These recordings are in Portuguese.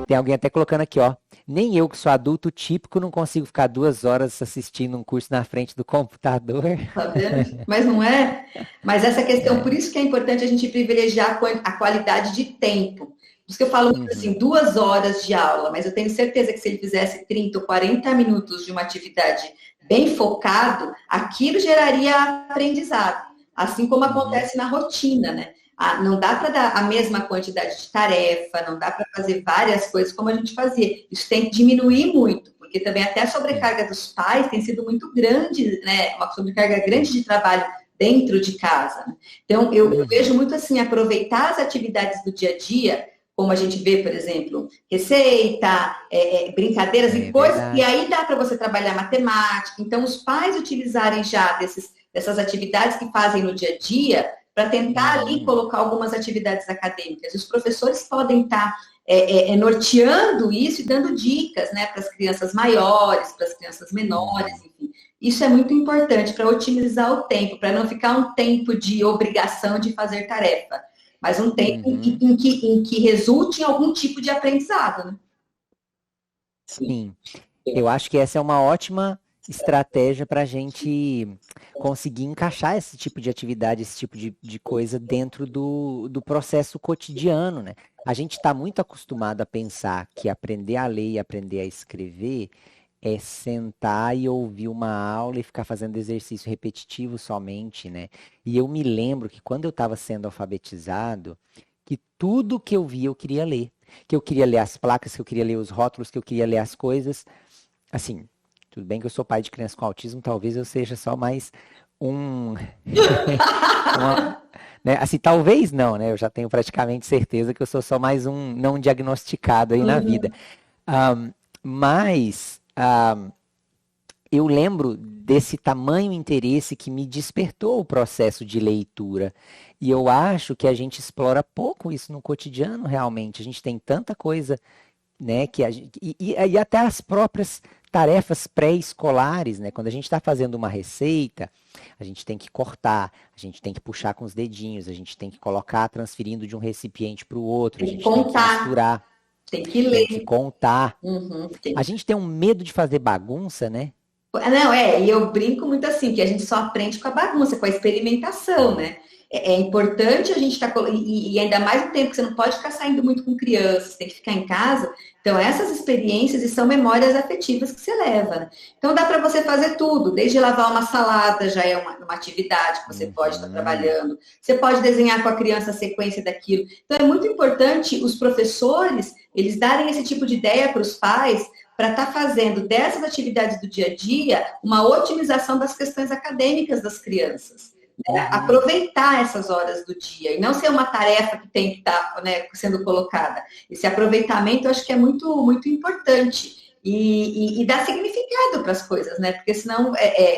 Tem alguém até colocando aqui, ó. Nem eu, que sou adulto típico, não consigo ficar 2 horas assistindo um curso na frente do computador. Tá vendo? Mas não é? Mas essa questão, por isso que é importante a gente privilegiar a qualidade de tempo. Por isso que eu falo muito assim, Uhum. 2 horas de aula, mas eu tenho certeza que se ele fizesse 30 ou 40 minutos de uma atividade bem focado, aquilo geraria aprendizado. Assim como Uhum. acontece na rotina, né? Não dá para dar a mesma quantidade de tarefa, não dá para fazer várias coisas como a gente fazia. Isso tem que diminuir muito, porque também até a Sim, sobrecarga dos pais tem sido muito grande, né? Uma sobrecarga grande sim. de trabalho dentro de casa. Então, eu Uhum. vejo muito assim, aproveitar as atividades do dia a dia, como a gente vê, por exemplo, receita, brincadeiras e É coisas, e verdade. aí dá para você trabalhar matemática. Então, os pais utilizarem já dessas atividades que fazem no dia a dia para tentar ali Uhum. colocar algumas atividades acadêmicas. Os professores podem estar norteando isso e dando dicas, né, para as crianças maiores, para as crianças menores, Uhum. enfim. Isso é muito importante para otimizar o tempo, para não ficar um tempo de obrigação de fazer tarefa, mas um tempo Uhum. em que resulte em algum tipo de aprendizado, né? Sim. Eu acho que essa é uma ótima estratégia para a gente conseguir encaixar esse tipo de atividade, esse tipo de coisa dentro do processo cotidiano, né? A gente está muito acostumado a pensar que aprender a ler e aprender a escrever é sentar e ouvir uma aula e ficar fazendo exercício repetitivo somente, né? E eu me lembro que quando eu estava sendo alfabetizado, que tudo que eu via eu queria ler. Que eu queria ler as placas, que eu queria ler os rótulos, que eu queria ler as coisas. Assim, tudo bem que eu sou pai de criança com autismo, talvez eu seja só mais um, uma, né? Assim, talvez não, né? Eu já tenho praticamente certeza que eu sou só mais um não diagnosticado aí na vida. Uhum. Mas eu lembro desse tamanho interesse que me despertou o processo de leitura. E eu acho que a gente explora pouco isso no cotidiano, realmente. A gente tem tanta coisa, né, que a gente, e até as próprias tarefas pré-escolares, né? Quando a gente está fazendo uma receita, a gente tem que cortar, a gente tem que puxar com os dedinhos, a gente tem que colocar transferindo de um recipiente para o outro, a Tem que gente tem que contar, misturar, tem que tem que ler. contar. Uhum, A gente tem um medo de fazer bagunça, né? Não, e eu brinco muito assim, que a gente só aprende com a bagunça, com a experimentação, É. né? É importante a gente estar, e ainda mais no tempo que você não pode ficar saindo muito com crianças, tem que ficar em casa. Então, essas experiências e são memórias afetivas que você leva, né? Então, dá para você fazer tudo, desde lavar uma salada, já é uma atividade que você pode estar Uhum. trabalhando. Você pode desenhar com a criança a sequência daquilo. Então, é muito importante os professores, eles darem esse tipo de ideia para os pais, para estar fazendo dessas atividades do dia a dia uma otimização das questões acadêmicas das crianças. Né? Uhum. Aproveitar essas horas do dia e não ser uma tarefa que tem que estar, né, sendo colocada. Esse aproveitamento eu acho que é muito, muito importante. E dá significado para as coisas, né? Porque senão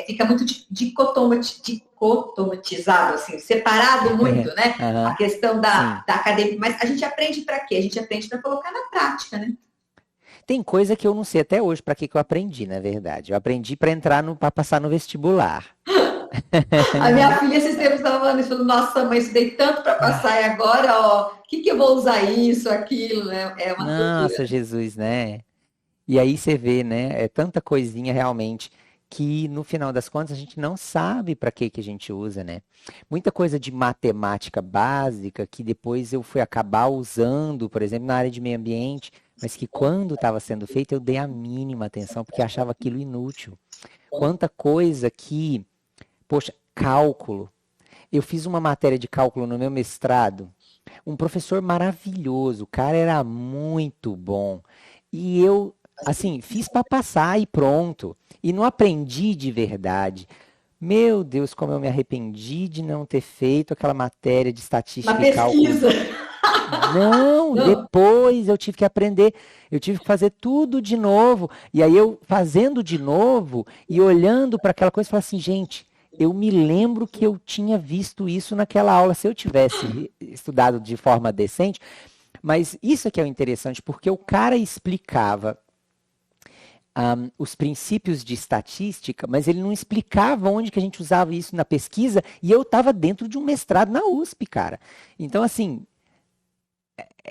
fica muito dicotomatizado, assim, separado muito, né? A Aham. questão Sim. da academia. Mas a gente aprende para quê? A gente aprende para colocar na prática, né? Tem coisa que eu não sei até hoje para que que eu aprendi, na verdade. Eu aprendi para entrar no, para passar no vestibular. A minha filha esses tempos estava falando isso, falando, nossa, mãe, estudei tanto para passar e agora, ó, o que, que eu vou usar isso, aquilo, né? É uma Nossa, loucura. Jesus, né? E aí você vê, né? É tanta coisinha realmente que no final das contas a gente não sabe para que que a gente usa, né? Muita coisa de matemática básica que depois eu fui acabar usando, por exemplo, na área de meio ambiente, mas que quando estava sendo feito eu dei a mínima atenção porque achava aquilo inútil. Quanta coisa que, poxa, cálculo. Eu fiz uma matéria de cálculo no meu mestrado, um professor maravilhoso, o cara era muito bom. E eu, assim, fiz para passar e pronto. E não aprendi de verdade. Meu Deus, como eu me arrependi de não ter feito aquela matéria de Uma estatística e cálculo. pesquisa. Não, Não, depois eu tive que aprender, eu tive que fazer tudo de novo. E aí eu fazendo de novo e olhando para aquela coisa, eu falei assim, gente, eu me lembro que eu tinha visto isso naquela aula. Se eu tivesse estudado de forma decente, mas isso é que é o interessante, porque o cara explicava os princípios de estatística, mas ele não explicava onde que a gente usava isso na pesquisa, e eu estava dentro de um mestrado na USP, cara. Então, assim,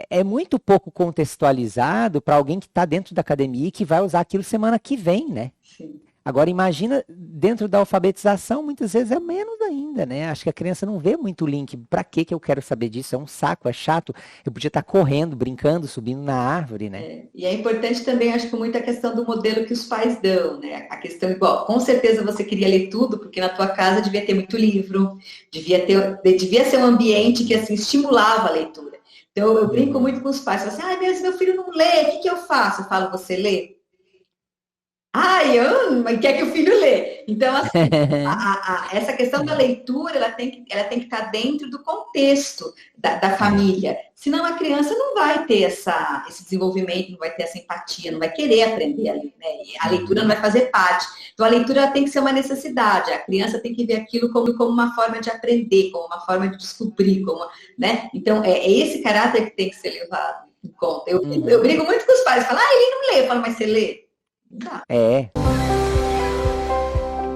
é muito pouco contextualizado para alguém que está dentro da academia e que vai usar aquilo semana que vem, né? Sim. Agora, imagina, dentro da alfabetização, muitas vezes é menos ainda, né? Acho que a criança não vê muito link. Para que eu quero saber disso? É um saco, é chato. Eu podia estar correndo, brincando, subindo na árvore, né? E é importante também, acho que muita questão do modelo que os pais dão, né? A questão igual, com certeza você queria ler tudo, porque na tua casa devia ter muito livro, devia ser um ambiente que assim estimulava a leitura. Então eu brinco muito com os pais, falo assim, mas meu filho não lê, o que eu faço? Eu falo, você lê? Mas quer que o filho lê. Então, assim, essa questão da leitura, ela tem que estar dentro do contexto da família. Senão a criança não vai ter esse desenvolvimento, não vai ter essa empatia, não vai querer aprender a ler, né? E a leitura não vai fazer parte. Então, a leitura ela tem que ser uma necessidade. A criança tem que ver aquilo como uma forma de aprender, como uma forma de descobrir, né? Então, é esse caráter que tem que ser levado em conta. Eu brigo muito com os pais, falam, ele não lê. Eu falo, mas você lê? Não dá. É.